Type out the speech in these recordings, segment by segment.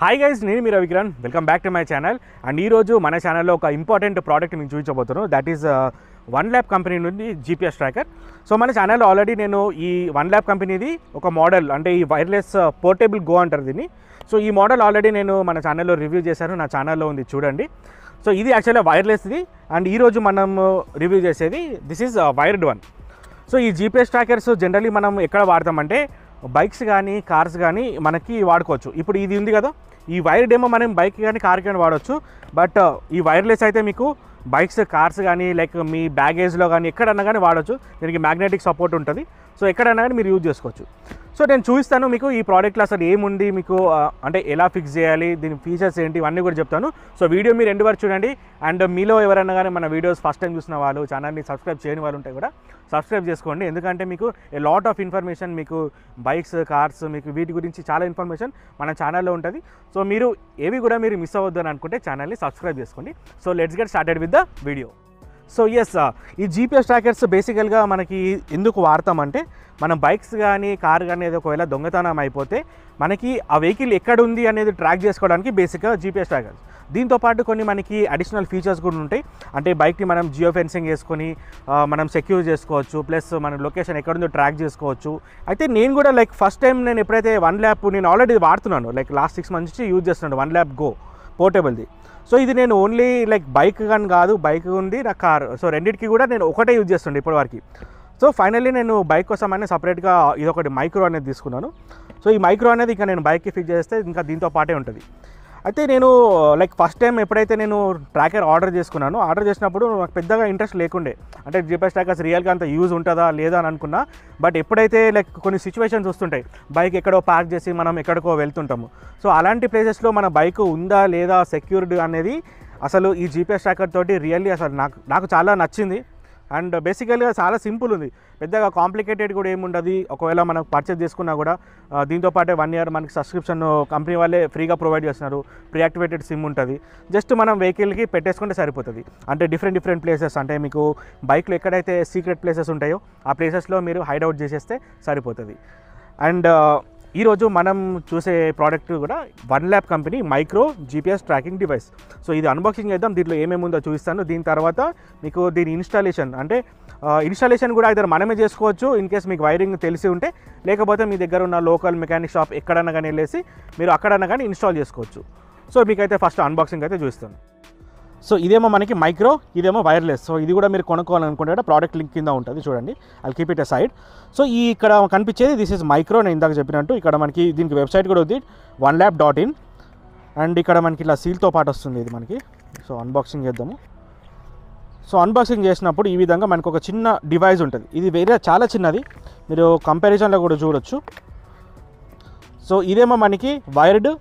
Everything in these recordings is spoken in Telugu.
హాయ్ గైస్, నేను మీ Ravikiran. Welcome back to my channel. And ఈరోజు మన ఛానల్లో ఒక ఇంపార్టెంట్ ప్రోడక్ట్ మీకు చూపించబోతున్నాను. That is one lab company నుండి జీపీఎస్ ట్రాకర్. సో మన ఛానల్లో ఆల్రెడీ నేను ఈ వన్ ల్యాబ్ కంపెనీది ఒక మోడల్, అంటే ఈ వైర్లెస్ పోర్టబుల్ గో అంటారు దీన్ని. సో ఈ మోడల్ ఆల్రెడీ నేను మన ఛానల్లో రివ్యూ చేశాను, నా ఛానల్లో ఉంది చూడండి. సో ఇది యాక్చువల్గా వైర్లెస్ది. అండ్ ఈరోజు మనం రివ్యూ చేసేది this is wired one. So ఈ జీపీఎస్ ట్రాకర్స్ జనరల్లీ మనం ఎక్కడ వాడతామంటే బైక్స్ కానీ కార్స్ కానీ మనకి వాడుకోవచ్చు. ఇప్పుడు ఇది ఉంది కదా, ఈ వైర్డ్ ఏమో మనం బైక్ కానీ కార్ కానీ వాడవచ్చు. బట్ ఈ వైర్లెస్ అయితే మీకు బైక్స్ కార్స్ కానీ లైక్ మీ బ్యాగేజ్లో కానీ ఎక్కడన్నా కానీ వాడచ్చు. దీనికి మ్యాగ్నెటిక్ సపోర్ట్ ఉంటుంది. సో ఎక్కడన్నా కానీ మీరు యూజ్ చేసుకోవచ్చు. సో నేను చూపిస్తాను మీకు ఈ ప్రోడక్ట్లో అసలు ఏముంది, మీకు అంటే ఎలా ఫిక్స్ చేయాలి, దీని ఫీచర్స్ ఏంటి, ఇవన్నీ కూడా చెప్తాను. సో వీడియో మీరు ఎండ్ వరకు చూడండి. అండ్ మీలో ఎవరైనా కానీ మన వీడియోస్ ఫస్ట్ టైం చూసిన వాళ్ళు, ఛానల్ని సబ్స్క్రైబ్ చేయని వాళ్ళు ఉంటే కూడా సబ్స్క్రైబ్ చేసుకోండి. ఎందుకంటే మీకు ఏ లాట్ ఆఫ్ ఇన్ఫర్మేషన్, మీకు బైక్స్ కార్స్ మీకు వీటి గురించి చాలా ఇన్ఫర్మేషన్ మన ఛానల్లో ఉంటుంది. సో మీరు ఏవి కూడా మీరు మిస్ అవ్వద్దు అని అనుకుంటే ఛానల్ని సబ్స్క్రైబ్ చేసుకోండి. So let's get started with the video. So yes, ఈ జీపీఎస్ ట్రాకర్స్ బేసికల్గా మనకి ఎందుకు వాడతామంటే, మనం బైక్స్ కానీ కార్ కానీ ఏదో ఒకవేళ దొంగతనం అయిపోతే మనకి ఆ వెహికల్ ఎక్కడ ఉంది అనేది ట్రాక్ చేసుకోవడానికి బేసిక్గా జీపీఎస్ ట్రాకర్స్. దీంతోపాటు కొన్ని మనకి అడిషనల్ ఫీచర్స్ కూడా ఉంటాయి. అంటే బైక్ని మనం జియో ఫెన్సింగ్ వేసుకొని మనం సెక్యూర్ చేసుకోవచ్చు, ప్లస్ మన లొకేషన్ ఎక్కడుందో ట్రాక్ చేసుకోవచ్చు. అయితే నేను కూడా లైక్ ఫస్ట్ టైం నేను ఎప్పుడైతే వన్ ల్యాబ్ నేను ఆల్రెడీ వాడుతున్నాను, లైక్ లాస్ట్ 6 months నుంచి యూజ్ చేస్తున్నాను వన్ ల్యాబ్ గో పోర్టబుల్ది. సో ఇది నేను ఓన్లీ లైక్ బైక్ కానీ కాదు, బైక్ ఉంది నా కార్, సో రెండింటికి కూడా నేను ఒకటే యూజ్ చేస్తుండే ఇప్పటివరకు. సో ఫైనల్లీ నేను బైక్ కోసం అనేది సపరేట్గా ఇదొకటి మైక్రో అనేది తీసుకున్నాను. సో ఈ మైక్రో అనేది ఇంకా నేను బైక్కి ఫిక్స్ చేస్తే ఇంకా దీంతో పాటే ఉంటుంది. అయితే నేను లైక్ ఫస్ట్ టైం ఎప్పుడైతే నేను ట్రాకర్ ఆర్డర్ చేసినప్పుడు నాకు పెద్దగా ఇంట్రెస్ట్ లేకుండే. అంటే జీపీఎస్ ట్రాకర్స్ రియల్గా అంత యూజ్ ఉంటుందా లేదా అని అనుకున్నా. బట్ ఎప్పుడైతే లైక్ కొన్ని సిచ్యువేషన్స్ వస్తుంటాయి, బైక్ ఎక్కడో పార్క్ చేసి మనం ఎక్కడికో వెళ్తుంటాము. సో అలాంటి ప్లేసెస్లో మన బైక్ ఉందా లేదా సెక్యూర్డ్ అనేది అసలు ఈ జీపీఎస్ ట్రాకర్ తోటి రియల్లీ అసలు నాకు చాలా నచ్చింది. అండ్ బేసికల్గా చాలా సింపుల్ ఉంది, పెద్దగా కాంప్లికేటెడ్ కూడా ఏముండదు. ఒకవేళ మనం పర్చేస్ చేసుకున్నా కూడా దీంతోపాటే 1 year మనకి సబ్స్క్రిప్షన్ కంపెనీ వాళ్ళే ఫ్రీగా ప్రొవైడ్ చేస్తున్నారు. ప్రీ యాక్టివేటెడ్ సిమ్ ఉంటుంది. జస్ట్ మనం వెహికల్కి పెట్టేసుకుంటే సరిపోతుంది. అంటే డిఫరెంట్ ప్లేసెస్, అంటే మీకు బైక్లో ఎక్కడైతే సీక్రెట్ ప్లేసెస్ ఉంటాయో ఆ ప్లేసెస్లో మీరు హైడౌట్ చేసేస్తే సరిపోతుంది. అండ్ ఈరోజు మనం చూసే ప్రోడక్ట్ కూడా one lab company micro GPS tracking device. So ఇది అన్బాక్సింగ్ చేద్దాం, దీంట్లో ఏమేమి ఉందో చూపిస్తాను. దీని తర్వాత మీకు దీని ఇన్స్టాలేషన్, అంటే ఇన్స్టాలేషన్ కూడా ఇద్దరు మనమే చేసుకోవచ్చు ఇన్ కేస్ మీకు వైరింగ్ తెలిసి ఉంటే. లేకపోతే మీ దగ్గర ఉన్న లోకల్ మెకానిక్ షాప్ ఎక్కడన్నా కానీ వెళ్ళేసి మీరు అక్కడన్నా కానీ ఇన్స్టాల్ చేసుకోవచ్చు. సో మీకైతే ఫస్ట్ అన్బాక్సింగ్ అయితే చూస్తాను. సో ఇదేమో మనకి మైక్రో, ఇదేమో వైర్లెస్. సో ఇది కూడా మీరు కొనుక్కోవాలనుకుంటే ప్రోడక్ట్ లింక్ కింద ఉంటుంది చూడండి. I keep it a side. So ఈ ఇక్కడ కనిపించేది దిస్ ఇస్ మైక్రో. నేను ఇందాక చెప్పినట్టు ఇక్కడ మనకి దీనికి వెబ్సైట్ కూడా ఉంది, onelab.in. అండ్ ఇక్కడ మనకి ఇలా సీల్తో పాటు వస్తుంది ఇది మనకి. సో అన్బాక్సింగ్ చేద్దాము. సో అన్బాక్సింగ్ చేసినప్పుడు ఈ విధంగా మనకు ఒక చిన్న డివైస్ ఉంటుంది. ఇది వేరే చాలా చిన్నది, మీరు కంపారిజన్లో కూడా చూడొచ్చు. సో ఇదేమో మనకి వైర్డ్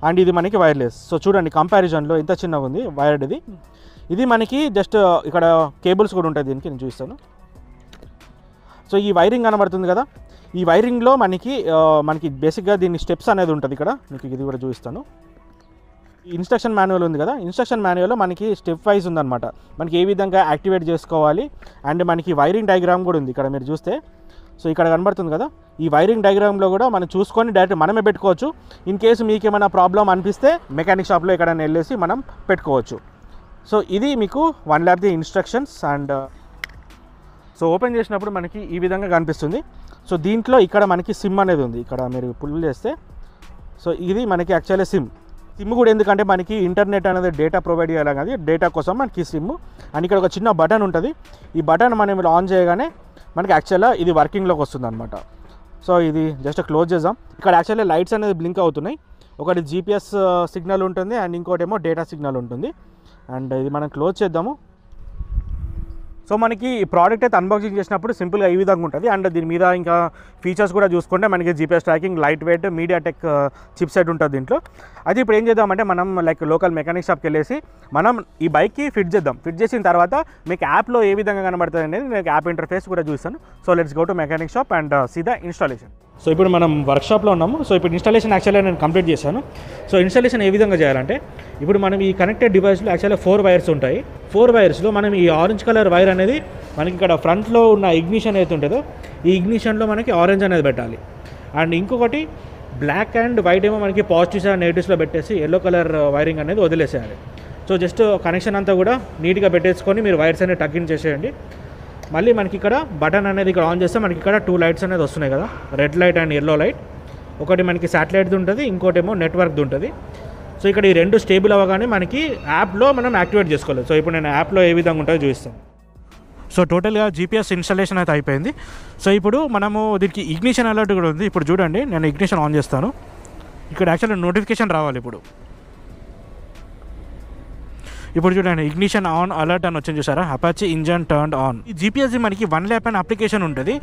అండ్ ఇది మనకి వైర్లెస్. సో చూడండి కంపారిజన్లో ఎంత చిన్నగా ఉంది వైర్డ్. ఇది మనకి జస్ట్ ఇక్కడ కేబుల్స్ కూడా ఉంటాయి దీనికి, నేను చూపిస్తాను. సో ఈ వైరింగ్ కనబడుతుంది కదా, ఈ వైరింగ్లో మనకి బేసిక్గా దీని స్టెప్స్ అనేది ఉంటుంది. ఇక్కడ మీకు ఇది కూడా చూపిస్తాను. ఇన్స్ట్రక్షన్ మాన్యువల్ ఉంది కదా, ఇన్స్ట్రక్షన్ మాన్యువల్లో మనకి స్టెప్ వైజ్ ఉందన్నమాట. మనకి ఏ విధంగా యాక్టివేట్ చేసుకోవాలి. అండ్ మనకి వైరింగ్ డయాగ్రామ్ కూడా ఉంది ఇక్కడ మీరు చూస్తే. సో ఇక్కడ కనబడుతుంది కదా, ఈ వైరింగ్ డయాగ్రామ్లో కూడా మనం చూసుకొని డైరెక్ట్ మనమే పెట్టుకోవచ్చు. ఇన్ కేసు మీకు ఏమైనా ప్రాబ్లం అనిపిస్తే మెకానిక్ షాప్లో ఎక్కడైనా వెళ్ళేసి మనం పెట్టుకోవచ్చు. సో ఇది మీకు one lab the instructions. And so open చేసినప్పుడు మనకి ఈ విధంగా కనిపిస్తుంది. సో దీంట్లో ఇక్కడ మనకి సిమ్ అనేది ఉంది, ఇక్కడ మీరు పుల్ చేస్తే. సో ఇది మనకి యాక్చువల్లీ సిమ్ కూడా ఎందుకంటే మనకి ఇంటర్నెట్ అనేది డేటా ప్రొవైడ్ చేయాలి కదా, డేటా కోసం మనకి సిమ్. అండ్ ఇక్కడ ఒక చిన్న బటన్ ఉంటుంది, ఈ బటన్ మనం ఆన్ చేయగానే మనకి యాక్చువల్గా ఇది వర్కింగ్లోకి వస్తుంది అనమాట. సో ఇది జస్ట్ క్లోజ్ చేద్దాం. ఇక్కడ యాక్చువల్లీ లైట్స్ అనేది బ్లింక్ అవుతున్నాయి. ఒకటి జీపీఎస్ సిగ్నల్ ఉంటుంది అండ్ ఇంకోటి ఏమో డేటా సిగ్నల్ ఉంటుంది. అండ్ ఇది మనం క్లోజ్ చేద్దాము. సో మనకి ఈ ప్రోడక్ట్ అయితే అన్బాక్సింగ్ చేసినప్పుడు సింపుల్గా ఈ విధంగా ఉంటుంది. అండ్ దీని మీద ఇంకా ఫీచర్స్ కూడా చూసుకుంటే మనకి GPS tracking, light weight, MediaTek chip set ఉంటుంది దీంట్లో. అయితే ఇప్పుడు ఏం చేద్దామంటే మనం లైక్ లోకల్ మెకానిక్ షాప్కి వెళ్ళేసి మనం ఈ బైక్కి ఫిట్ చేసిన తర్వాత మీకు యాప్లో ఏ విధంగా కనబడుతుంది అనేది నేను యాప్ ఇంటర్ఫేస్ కూడా చూస్తాను. So let's go to mechanic shop and see the installation. So ఇప్పుడు మనం వర్క్షాప్లో ఉన్నాము. సో ఇప్పుడు ఇన్స్టాలేషన్ యాక్చువల్గా నేను కంప్లీట్ చేశాను. సో ఇన్స్టాలేషన్ ఏ విధంగా చేయాలంటే, ఇప్పుడు మనం ఈ కనెక్టెడ్ డివైస్లో యాక్చువల్గా 4 వైర్స్ ఉంటాయి. 4 వైర్స్లో మనం ఈ ఆరెంజ్ కలర్ వైర్ అనేది మనకి ఇక్కడ ఫ్రంట్లో ఉన్న ఇగ్నిషన్ అయితే ఉంటుందో ఈ ఇగ్నిషన్లో మనకి ఆరెంజ్ అనేది పెట్టాలి. అండ్ ఇంకొకటి బ్లాక్ అండ్ వైట్ ఏమో మనకి పాజిటివ్స్ అండ్ నెగిటివ్స్లో పెట్టేసి ఎల్లో కలర్ వైరింగ్ అనేది వదిలేసేయాలి. సో జస్ట్ కనెక్షన్ అంతా కూడా నీట్గా పెట్టేసుకొని మీరు వైర్స్ అనేది టగ్ ఇన్ చేసేయండి. మళ్ళీ మనకి ఇక్కడ బటన్ అనేది ఇక్కడ ఆన్ చేస్తే మనకి ఇక్కడ 2 లైట్స్ అనేది వస్తున్నాయి కదా, red light and yellow light. ఒకటి మనకి శాటిలైట్ది ఉంటుంది, ఇంకోటేమో నెట్వర్క్ది ఉంటుంది. సో ఇక్కడ ఈ 2 స్టేబుల్ అవ్వగానే మనకి యాప్లో మనం యాక్టివేట్ చేసుకోవాలి. సో ఇప్పుడు నేను యాప్లో ఏ విధంగా ఉంటుందో చూపిస్తాను. సో టోటల్గా జీపీఎస్ ఇన్స్టాలేషన్ అయితే అయిపోయింది. సో ఇప్పుడు మనము దీనికి ఇగ్నిషన్ అలర్ట్ కూడా ఉంది. ఇప్పుడు చూడండి, నేను ఇగ్నిషన్ ఆన్ చేస్తాను. ఇక్కడ యాక్చువల్లీ నోటిఫికేషన్ రావాలి. ఇప్పుడు చూడండి, ఇగ్నిషన్ ఆన్ అలర్ట్ అని వచ్చింది చూసారా, అపాచీ ఇంజన్ టర్న్డ్ ఆన్. ఈ జీపీఎస్ మనకి OneLab అనే అప్లికేషన్ ఉంటుంది.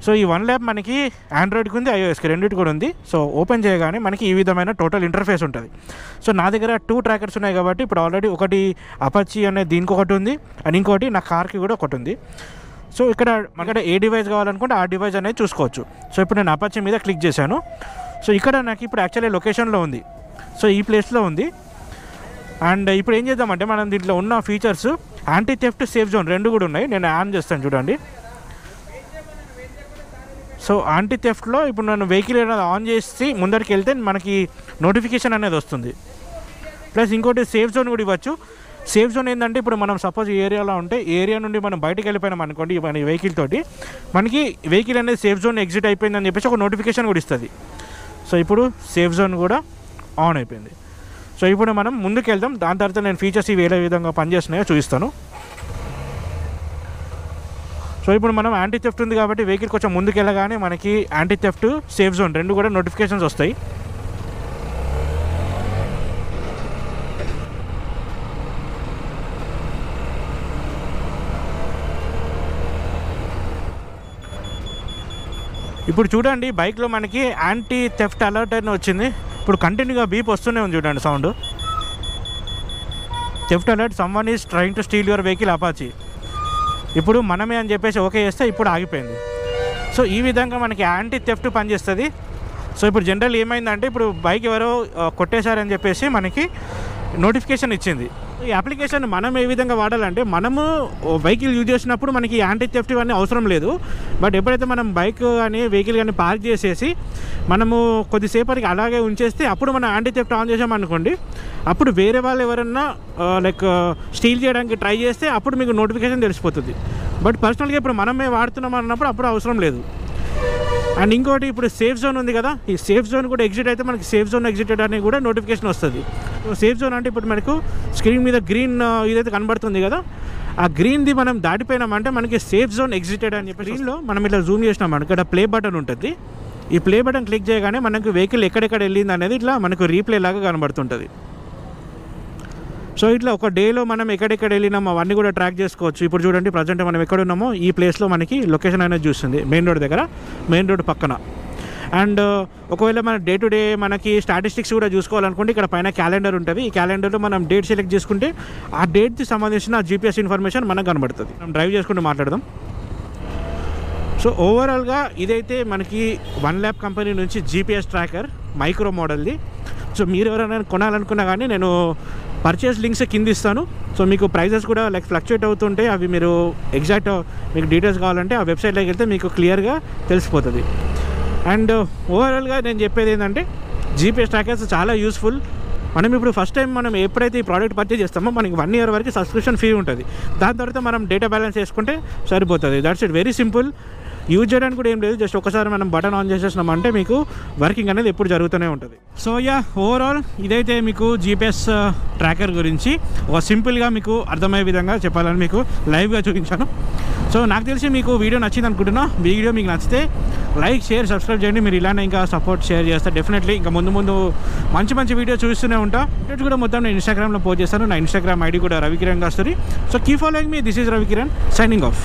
సో ఈ OneLab మనకి ఆండ్రాయిడ్కి ఉంది, ఐఓఎస్కి రెండింటి కూడా ఉంది. సో ఓపెన్ చేయగానే మనకి ఈ విధమైన టోటల్ ఇంటర్ఫేస్ ఉంటుంది. సో నా దగ్గర 2 ట్రాకర్స్ ఉన్నాయి కాబట్టి ఇప్పుడు ఆల్రెడీ ఒకటి అపాచీ అనే దీనికి ఒకటి ఉంది, అండ్ ఇంకోటి నా కార్కి కూడా ఒకటి ఉంది. సో ఇక్కడ మనకి ఏ డివైస్ కావాలనుకుంటే ఆ డివైస్ అనేది చూసుకోవచ్చు. సో ఇప్పుడు నేను అపాచీ మీద క్లిక్ చేశాను. సో ఇక్కడ నాకు ఇప్పుడు యాక్చువల్లీ లొకేషన్లో ఉంది. సో ఈ ప్లేస్లో ఉంది. అండ్ ఇప్పుడు ఏం చేద్దామంటే మనం దీంట్లో ఉన్న features anti theft safe zone 2 కూడా ఉన్నాయి. నేను ఆన్ చేస్తాను చూడండి. సో యాంటీ థెఫ్ట్లో ఇప్పుడు నేను వెహికల్ అనేది ఆన్ చేసి ముందరికి వెళ్తే మనకి నోటిఫికేషన్ అనేది వస్తుంది. ప్లస్ ఇంకోటి సేఫ్ జోన్ కూడా ఇవ్వచ్చు. సేఫ్ జోన్ ఏంటంటే ఇప్పుడు మనం సపోజ్ ఈ ఏరియాలో ఉంటే ఈ ఏరియా నుండి మనం బయటకు వెళ్ళిపోయినాం అనుకోండి మన వెహికల్ తోటి, మనకి వెహికల్ అనేది సేఫ్ జోన్ ఎగ్జిట్ అయిపోయిందని చెప్పేసి ఒక నోటిఫికేషన్ కూడా ఇస్తుంది. సో ఇప్పుడు సేఫ్ జోన్ కూడా ఆన్ అయిపోయింది. సో ఇప్పుడు మనం ముందుకు వెళ్దాం. దాని తర్వాత నేను ఫీచర్స్ ఇవి ఏ విధంగా పనిచేస్తున్నాయో చూపిస్తాను. సో ఇప్పుడు మనం యాంటీ థెఫ్ట్ ఉంది కాబట్టి వెహికల్ కొంచెం ముందుకు వెళ్ళగానే మనకి యాంటీ థెఫ్ట్ సేఫ్ జోన్ 2 కూడా నోటిఫికేషన్స్ వస్తాయి. ఇప్పుడు చూడండి, బైక్లో మనకి యాంటీ థెఫ్ట్ అలర్ట్ అని వచ్చింది. ఇప్పుడు కంటిన్యూగా బీప్ వస్తూనే ఉంది చూడండి sound. Theft alert, someone is trying to steal your vehicle Apache. ఇప్పుడు మనమే అని చెప్పేసి ఓకే చేస్తే ఇప్పుడు ఆగిపోయింది. సో ఈ విధంగా మనకి యాంటీ థెఫ్ట్ పనిచేస్తుంది. సో ఇప్పుడు జనరల్ ఏమైందంటే ఇప్పుడు బైక్ ఎవరో కొట్టేశారని చెప్పేసి మనకి నోటిఫికేషన్ ఇచ్చింది. ఈ అప్లికేషన్ మనం ఏ విధంగా వాడాలంటే, మనము వెహికల్ యూజ్ చేసినప్పుడు మనకి యాంటీ థెఫ్ట్ ఇవన్నీ అవసరం లేదు. బట్ ఎప్పుడైతే మనం బైక్ కానీ వెహికల్ కానీ పార్క్ చేసేసి మనము కొద్దిసేపటికి అలాగే ఉంచేస్తే అప్పుడు మనం యాంటీ థెఫ్ట్ ఆన్ చేసామనుకోండి, అప్పుడు వేరే వాళ్ళు ఎవరన్నా లైక్ స్టీల్ చేయడానికి ట్రై చేస్తే అప్పుడు మీకు నోటిఫికేషన్ తెలిసిపోతుంది. బట్ పర్సనల్గా ఇప్పుడు మనమే వాడుతున్నాం అన్నప్పుడు అప్పుడు అవసరం లేదు. అండ్ ఇంకోటి, ఇప్పుడు సేఫ్ జోన్ ఉంది కదా, ఈ సేఫ్ జోన్ కూడా ఎగ్జిట్ అయితే మనకి సేఫ్ జోన్ ఎగ్జిటెడ్ అని కూడా నోటిఫికేషన్ వస్తుంది. సేఫ్ జోన్ అంటే ఇప్పుడు మనకు స్క్రీన్ మీద గ్రీన్ ఇదైతే కనబడుతుంది కదా, ఆ గ్రీన్ది మనం దాటిపోయినామంటే మనకి సేఫ్ జోన్ ఎగ్జిటెడ్ అని చెప్పి స్క్రీన్లో మనం ఇట్లా జూమ్ చేసినాం, ఇక్కడ ప్లే బటన్ ఉంటుంది. ఈ ప్లే బటన్ క్లిక్ చేయగానే మనకు వెహికల్ ఎక్కడెక్కడ వెళ్ళింది అనేది ఇట్లా మనకు రీప్లే లాగా కనబడుతుంటుంది. సో ఇట్లా ఒక డేలో మనం ఎక్కడెక్కడ వెళ్ళినామో అవన్నీ కూడా ట్రాక్ చేసుకోవచ్చు. ఇప్పుడు చూడండి, ప్రజెంట్ మనం ఎక్కడ ఉన్నామో ఈ ప్లేస్లో మనకి లొకేషన్ అనేది చూస్తుంది, మెయిన్ రోడ్ దగ్గర, మెయిన్ రోడ్ పక్కన. అండ్ ఒకవేళ మన డే టు డే మనకి స్టాటిస్టిక్స్ కూడా చూసుకోవాలనుకుంటే ఇక్కడ పైన క్యాలెండర్ ఉంటుంది. ఈ క్యాలెండర్లో మనం డేట్ సెలెక్ట్ చేసుకుంటే ఆ డేట్కి సంబంధించిన జీపీఎస్ ఇన్ఫర్మేషన్ మనకు కనబడుతుంది. మనం డ్రైవ్ చేసుకుంటూ మాట్లాడదాం. సో ఓవరాల్గా ఇదైతే మనకి OneLab కంపెనీ నుంచి జీపీఎస్ ట్రాకర్ మైక్రో మోడల్ది. సో మీరు ఎవరైనా కొనాలనుకున్నా కానీ నేను పర్చేస్ లింక్స్ కింద ఇస్తాను. సో మీకు ప్రైజెస్ కూడా లైక్ ఫ్లక్చుయేట్ అవుతుంటే అవి మీరు ఎగ్జాక్ట్ మీకు డీటెయిల్స్ కావాలంటే ఆ వెబ్సైట్లోకి వెళ్తే మీకు క్లియర్గా తెలిసిపోతుంది. అండ్ ఓవరాల్గా నేను చెప్పేది ఏంటంటే జీపీఎస్ ట్రాకర్స్ చాలా యూస్ఫుల్. మనం ఇప్పుడు ఫస్ట్ టైం మనం ఎప్పుడైతే ఈ ప్రోడక్ట్ పర్చేస్ చేస్తామో మనకి 1 year వరకు సబ్స్క్రిప్షన్ ఫీ ఉంటుంది. దాని తర్వాత మనం డేటా బ్యాలెన్స్ చేసుకుంటే సరిపోతుంది. That's it, very simple. Use చేయడానికి కూడా ఏం లేదు, జస్ట్ ఒకసారి మనం బటన్ ఆన్ చేసేసినామంటే మీకు వర్కింగ్ అనేది ఎప్పుడు జరుగుతూనే ఉంటుంది. సో ఓవరాల్ ఇదైతే మీకు జీపీఎస్ ట్రాకర్ గురించి ఒక సింపుల్గా మీకు అర్థమయ్యే విధంగా చెప్పాలని మీకు లైవ్గా చూపించాను. సో నాకు తెలిసి మీకు వీడియో నచ్చింది అనుకుంటున్నా. వీడియో మీకు నచ్చితే లైక్, షేర్, సబ్స్క్రైబ్ చేయండి. మీరు ఇలానే ఇంకా సపోర్ట్ షేర్ చేస్తే డెఫినెట్లీ ఇంకా ముందు మంచి వీడియో చూస్తూనే ఉంటా. వీడియోస్ కూడా మొత్తం నేను ఇన్స్టాగ్రామ్లో పోస్ట్ చేస్తాను. నా ఇన్స్టాగ్రామ్ ఐడి కూడా Ravikiran Gasturi. So keep following me. This is Ravikiran, signing of.